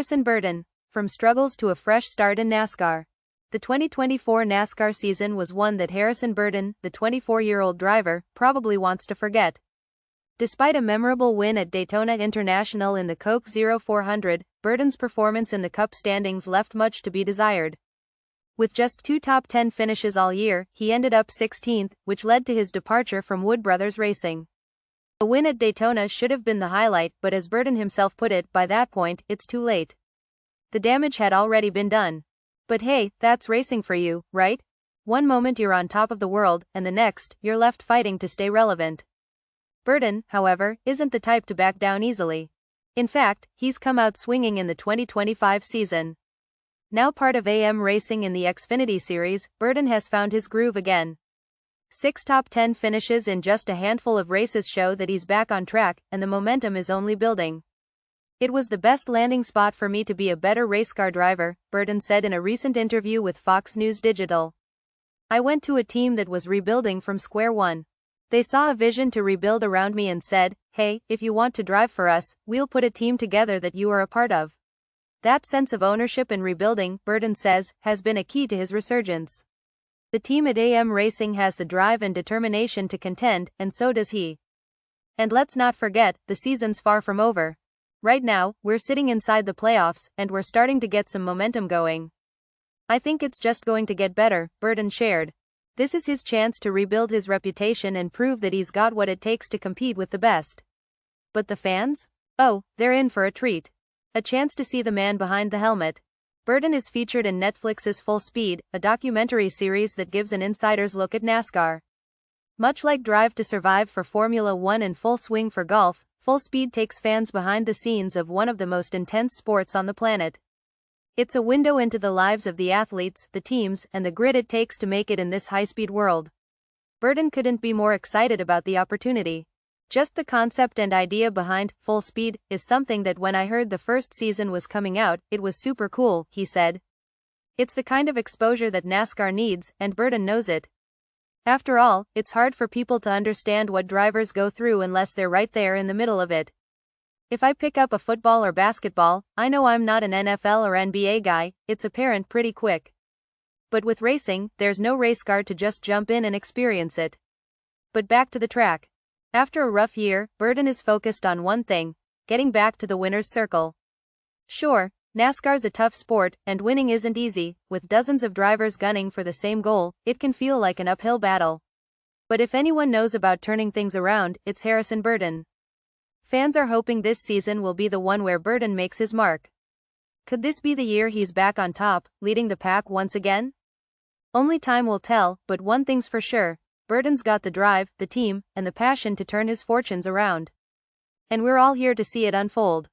Harrison Burton, from struggles to a fresh start in NASCAR. The 2024 NASCAR season was one that Harrison Burton, the 24-year-old driver, probably wants to forget. Despite a memorable win at Daytona International in the Coke 0400, Burton's performance in the Cup standings left much to be desired. With just 2 top 10 finishes all year, he ended up 16th, which led to his departure from Wood Brothers Racing. The win at Daytona should have been the highlight, but as Burton himself put it, by that point, it's too late. The damage had already been done. But hey, that's racing for you, right? One moment you're on top of the world, and the next, you're left fighting to stay relevant. Burton, however, isn't the type to back down easily. In fact, he's come out swinging in the 2025 season. Now part of AM Racing in the Xfinity Series, Burton has found his groove again. 6 top 10 finishes in just a handful of races show that he's back on track, and the momentum is only building. "It was the best landing spot for me to be a better racecar driver," Burton said in a recent interview with Fox News Digital. "I went to a team that was rebuilding from square one. They saw a vision to rebuild around me and said, 'Hey, if you want to drive for us, we'll put a team together that you are a part of.' That sense of ownership and rebuilding," Burton says, has been a key to his resurgence. "The team at AM Racing has the drive and determination to contend, and so does he. And let's not forget, the season's far from over. Right now, we're sitting inside the playoffs, and we're starting to get some momentum going. I think it's just going to get better," Burton shared. This is his chance to rebuild his reputation and prove that he's got what it takes to compete with the best. But the fans? Oh, they're in for a treat. A chance to see the man behind the helmet. Burton is featured in Netflix's Full Speed, a documentary series that gives an insider's look at NASCAR. Much like Drive to Survive for Formula One and Full Swing for golf, Full Speed takes fans behind the scenes of one of the most intense sports on the planet. It's a window into the lives of the athletes, the teams, and the grit it takes to make it in this high-speed world. Burton couldn't be more excited about the opportunity. "Just the concept and idea behind Full Speed is something that when I heard the first season was coming out, it was super cool," he said. "It's the kind of exposure that NASCAR needs, and Burton knows it. After all, it's hard for people to understand what drivers go through unless they're right there in the middle of it. If I pick up a football or basketball, I know I'm not an NFL or NBA guy, it's apparent pretty quick. But with racing, there's no race car to just jump in and experience it." But back to the track. After a rough year, Burton is focused on one thing: getting back to the winner's circle. Sure, NASCAR's a tough sport, and winning isn't easy. With dozens of drivers gunning for the same goal, it can feel like an uphill battle. But if anyone knows about turning things around, it's Harrison Burton. Fans are hoping this season will be the one where Burton makes his mark. Could this be the year he's back on top, leading the pack once again? Only time will tell, but one thing's for sure: Burton's got the drive, the team, and the passion to turn his fortunes around. And we're all here to see it unfold.